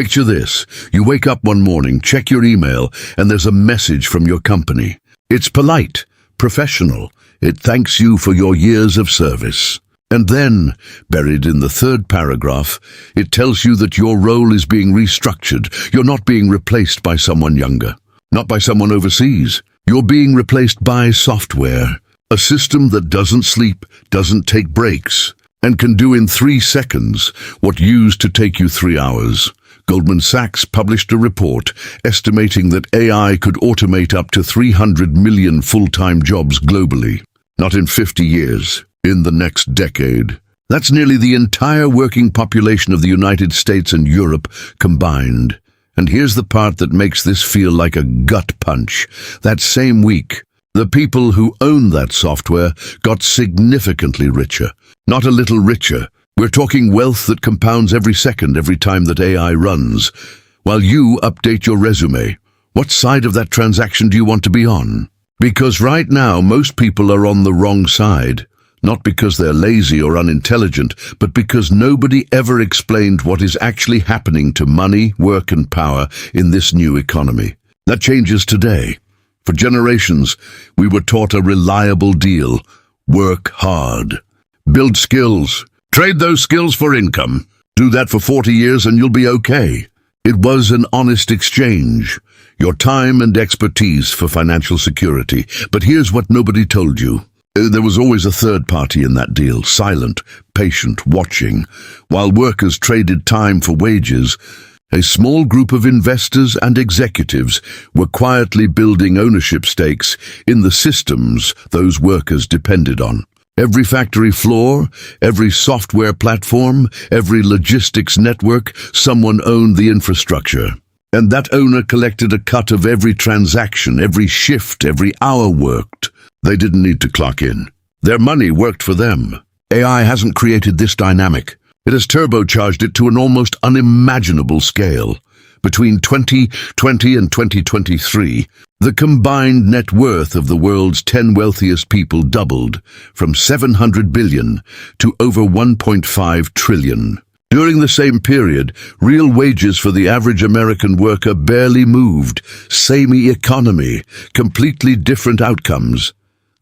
Picture this. You wake up one morning, check your email, and there's a message from your company. It's polite, professional. It thanks you for your years of service. And then, buried in the third paragraph, it tells you that your role is being restructured. You're not being replaced by someone younger, not by someone overseas. You're being replaced by software, a system that doesn't sleep, doesn't take breaks, and can do in 3 seconds what used to take you 3 hours. Goldman Sachs published a report estimating that AI could automate up to 300 million full-time jobs globally. Not in 50 years, in the next decade. That's nearly the entire working population of the United States and Europe combined. And here's the part that makes this feel like a gut punch. That same week, the people who own that software got significantly richer. Not a little richer. We're talking wealth that compounds every second, every time that AI runs. While you update your resume, what side of that transaction do you want to be on? Because right now, most people are on the wrong side. Not because they're lazy or unintelligent, but because nobody ever explained what is actually happening to money, work, and power in this new economy. That changes today. For generations, we were taught a reliable deal. Work hard. Build skills. Trade those skills for income. Do that for 40 years and you'll be okay. It was an honest exchange. Your time and expertise for financial security. But here's what nobody told you. There was always a third party in that deal, silent, patient, watching. While workers traded time for wages, a small group of investors and executives were quietly building ownership stakes in the systems those workers depended on. Every factory floor, every software platform, every logistics network, someone owned the infrastructure. And that owner collected a cut of every transaction, every shift, every hour worked. They didn't need to clock in. Their money worked for them. AI hasn't created this dynamic. It has turbocharged it to an almost unimaginable scale. Between 2020 and 2023, the combined net worth of the world's 10 wealthiest people doubled from 700 billion to over 1.5 trillion. During the same period, real wages for the average American worker barely moved. Same economy, completely different outcomes.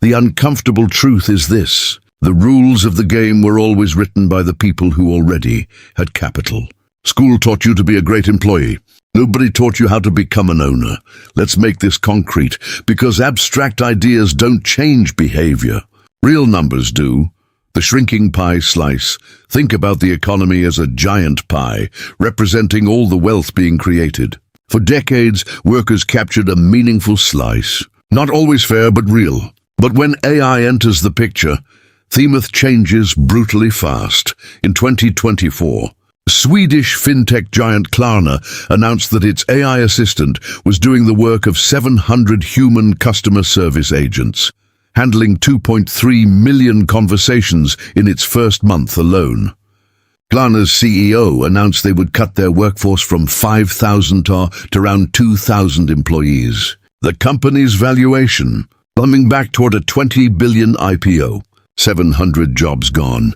The uncomfortable truth is this. The rules of the game were always written by the people who already had capital. School taught you to be a great employee. Nobody taught you how to become an owner. Let's make this concrete, because abstract ideas don't change behavior. Real numbers do. The shrinking pie slice. Think about the economy as a giant pie, representing all the wealth being created. For decades, workers captured a meaningful slice. Not always fair, but real. But when AI enters the picture, themeth changes brutally fast. In 2024, Swedish fintech giant Klarna announced that its AI assistant was doing the work of 700 human customer service agents, handling 2.3 million conversations in its first month alone. Klarna's CEO announced they would cut their workforce from 5,000 to around 2,000 employees. The company's valuation, plumbing back toward a 20 billion IPO, 700 jobs gone,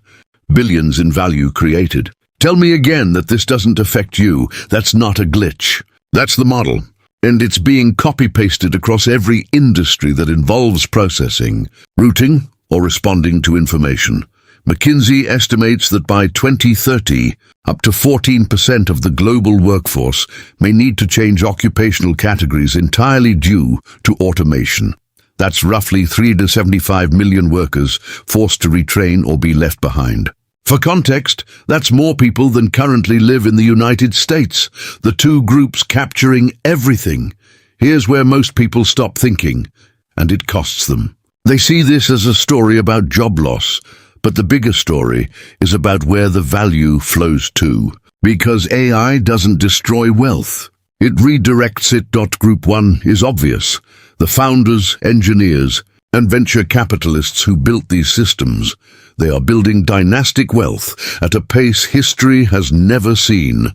billions in value created. Tell me again that this doesn't affect you. That's not a glitch. That's the model. And it's being copy-pasted across every industry that involves processing, routing, or responding to information. McKinsey estimates that by 2030, up to 14% of the global workforce may need to change occupational categories entirely due to automation. That's roughly 375 million workers forced to retrain or be left behind. For context, that's more people than currently live in the United States, the two groups capturing everything. Here's where most people stop thinking, and it costs them. They see this as a story about job loss, but the bigger story is about where the value flows to. Because AI doesn't destroy wealth. It redirects it. Group 1 is obvious. The founders, engineers, and venture capitalists who built these systems. They are building dynastic wealth at a pace history has never seen.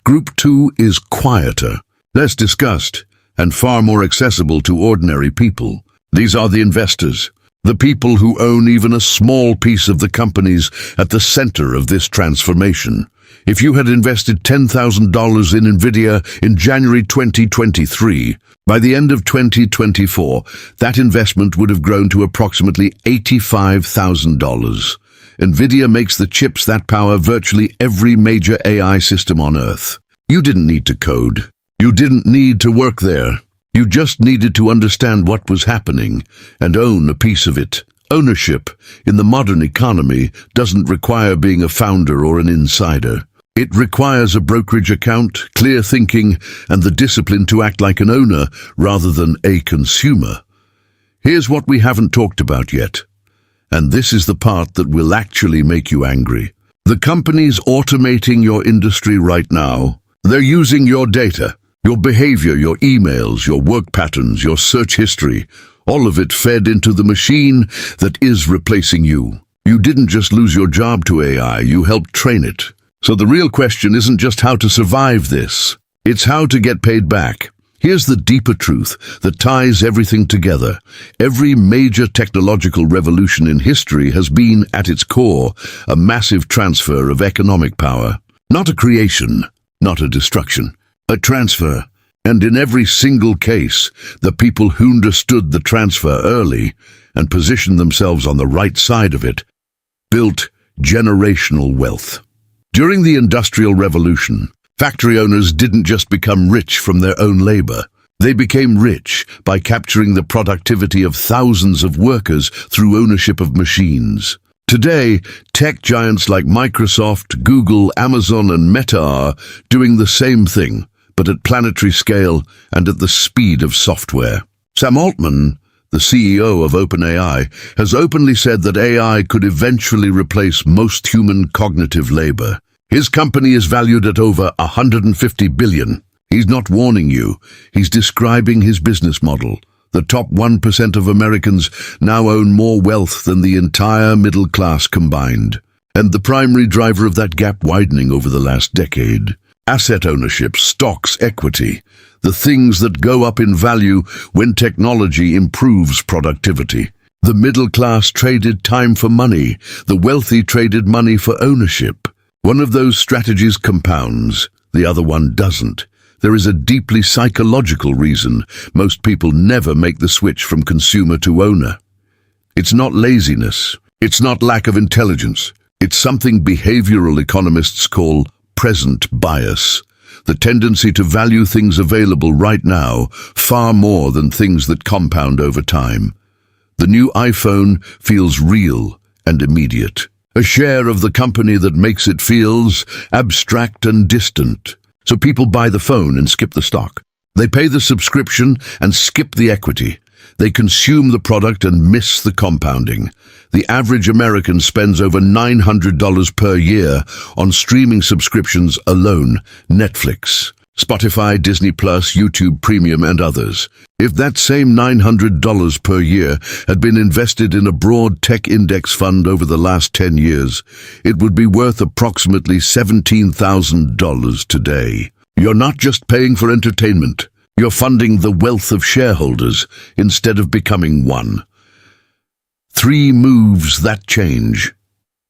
Group 2 is quieter, less discussed, and far more accessible to ordinary people. These are the investors, the people who own even a small piece of the companies at the center of this transformation. If you had invested $10,000 in Nvidia in January 2023, by the end of 2024, that investment would have grown to approximately $85,000. Nvidia makes the chips that power virtually every major AI system on Earth. You didn't need to code. You didn't need to work there. You just needed to understand what was happening and own a piece of it. Ownership in the modern economy doesn't require being a founder or an insider. It requires a brokerage account, clear thinking, and the discipline to act like an owner rather than a consumer. Here's what we haven't talked about yet. And this is the part that will actually make you angry. The companies automating your industry right now, they're using your data, your behavior, your emails, your work patterns, your search history, all of it fed into the machine that is replacing you. You didn't just lose your job to AI, you helped train it. So the real question isn't just how to survive this, it's how to get paid back. Here's the deeper truth that ties everything together. Every major technological revolution in history has been, at its core, a massive transfer of economic power. Not a creation, not a destruction, a transfer. And in every single case, the people who understood the transfer early and positioned themselves on the right side of it built generational wealth. During the Industrial Revolution, factory owners didn't just become rich from their own labor. They became rich by capturing the productivity of thousands of workers through ownership of machines. Today, tech giants like Microsoft, Google, Amazon, and Meta are doing the same thing, but at planetary scale and at the speed of software. Sam Altman, the CEO of OpenAI, has openly said that AI could eventually replace most human cognitive labor. His company is valued at over $150 billion. He's not warning you, he's describing his business model. The top 1% of Americans now own more wealth than the entire middle class combined. And the primary driver of that gap widening over the last decade. Asset ownership, stocks, equity, the things that go up in value when technology improves productivity. The middle class traded time for money, the wealthy traded money for ownership. One of those strategies compounds, the other one doesn't. There is a deeply psychological reason most people never make the switch from consumer to owner. It's not laziness, it's not lack of intelligence, it's something behavioral economists call present bias, the tendency to value things available right now far more than things that compound over time. The new iPhone feels real and immediate. A share of the company that makes it feels abstract and distant. So people buy the phone and skip the stock. They pay the subscription and skip the equity. They consume the product and miss the compounding. The average American spends over $900 per year on streaming subscriptions alone, Netflix, Spotify, Disney+, YouTube Premium, and others. If that same $900 per year had been invested in a broad tech index fund over the last 10 years, it would be worth approximately $17,000 today. You're not just paying for entertainment. You're funding the wealth of shareholders instead of becoming one. 3 moves that change.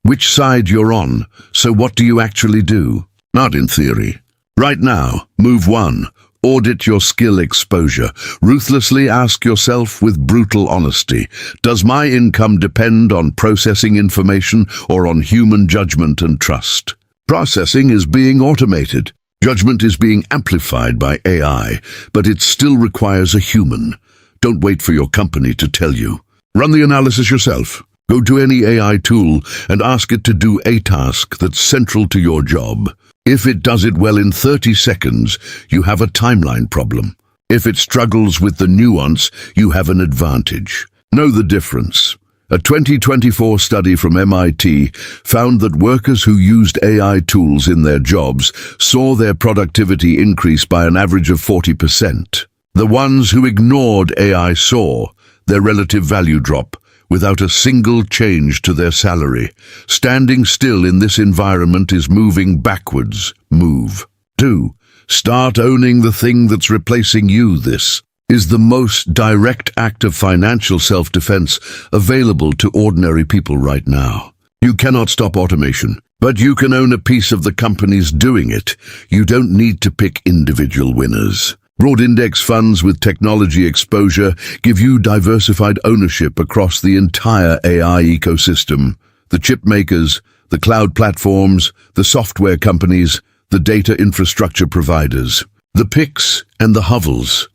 Which side you're on, so what do you actually do? Not in theory. Right now, move 1. Audit your skill exposure. Ruthlessly ask yourself with brutal honesty, does my income depend on processing information or on human judgment and trust? Processing is being automated. Judgment is being amplified by AI, but it still requires a human. Don't wait for your company to tell you. Run the analysis yourself. Go to any AI tool and ask it to do a task that's central to your job. If it does it well in 30 seconds, you have a timeline problem. If it struggles with the nuance, you have an advantage. Know the difference. A 2024 study from MIT found that workers who used AI tools in their jobs saw their productivity increase by an average of 40%. The ones who ignored AI saw their relative value drop without a single change to their salary. Standing still in this environment is moving backwards. Move. 2. Start owning the thing that's replacing you. This is the most direct act of financial self-defense available to ordinary people right now. You cannot stop automation. But you can own a piece of the companies doing it. You don't need to pick individual winners. Broad index funds with technology exposure give you diversified ownership across the entire AI ecosystem. The chip makers, the cloud platforms, the software companies, the data infrastructure providers, the picks and the hovels.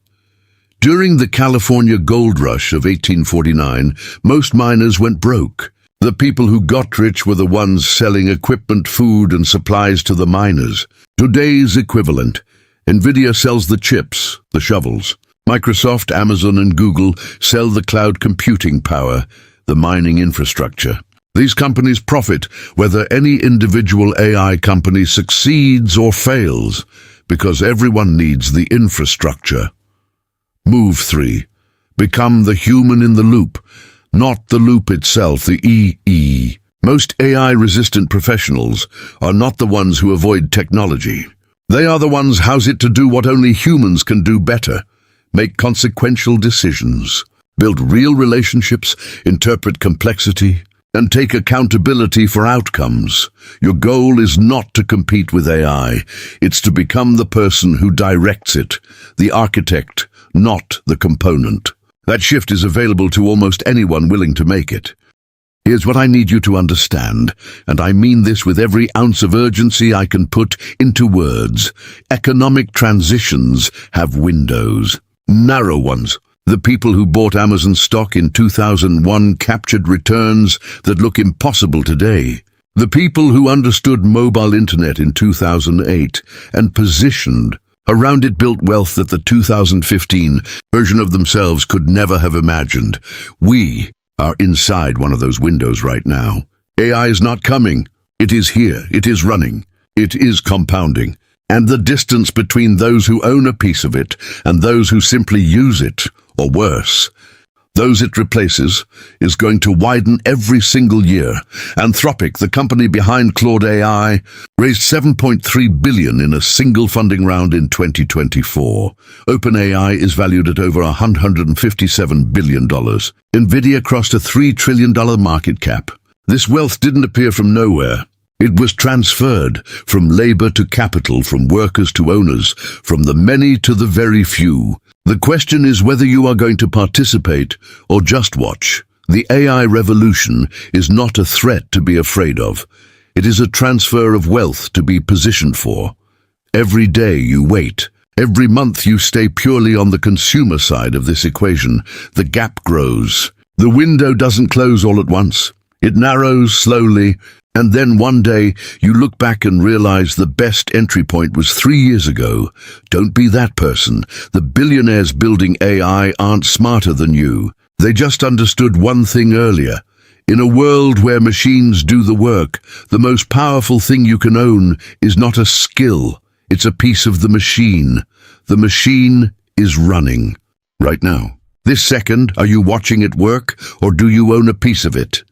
During the California gold rush of 1849, most miners went broke. The people who got rich were the ones selling equipment, food, and supplies to the miners. Today's equivalent. Nvidia sells the chips, the shovels. Microsoft, Amazon, and Google sell the cloud computing power, the mining infrastructure. These companies profit whether any individual AI company succeeds or fails, because everyone needs the infrastructure. Move 3. Become the human in the loop, not the loop itself, the EE. Most AI-resistant professionals are not the ones who avoid technology. They are the ones house it to do what only humans can do better, make consequential decisions, build real relationships, interpret complexity, and take accountability for outcomes. Your goal is not to compete with AI. It's to become the person who directs it, the architect, not the component. That shift is available to almost anyone willing to make it. Here's what I need you to understand, and I mean this with every ounce of urgency I can put into words. Economic transitions have windows, narrow ones. The people who bought Amazon stock in 2001 captured returns that look impossible today. The people who understood mobile internet in 2008 and positioned around it built wealth that the 2015 version of themselves could never have imagined. We are inside one of those windows right now. AI is not coming. It is here. It is running. It is compounding. And the distance between those who own a piece of it and those who simply use it, or worse, those it replaces, is going to widen every single year. Anthropic, the company behind Claude AI, raised $7.3 billion in a single funding round in 2024. OpenAI is valued at over $157 billion. Nvidia crossed a $3 trillion market cap. This wealth didn't appear from nowhere. It was transferred from labor to capital, from workers to owners, from the many to the very few. The question is whether you are going to participate or just watch. The AI revolution is not a threat to be afraid of. It is a transfer of wealth to be positioned for. Every day you wait. Every month you stay purely on the consumer side of this equation. The gap grows. The window doesn't close all at once. It narrows slowly, and then one day you look back and realize the best entry point was 3 years ago. Don't be that person. The billionaires building AI aren't smarter than you. They just understood one thing earlier. In a world where machines do the work, the most powerful thing you can own is not a skill. It's a piece of the machine. The machine is running. Right now. This second, are you watching it work, or do you own a piece of it?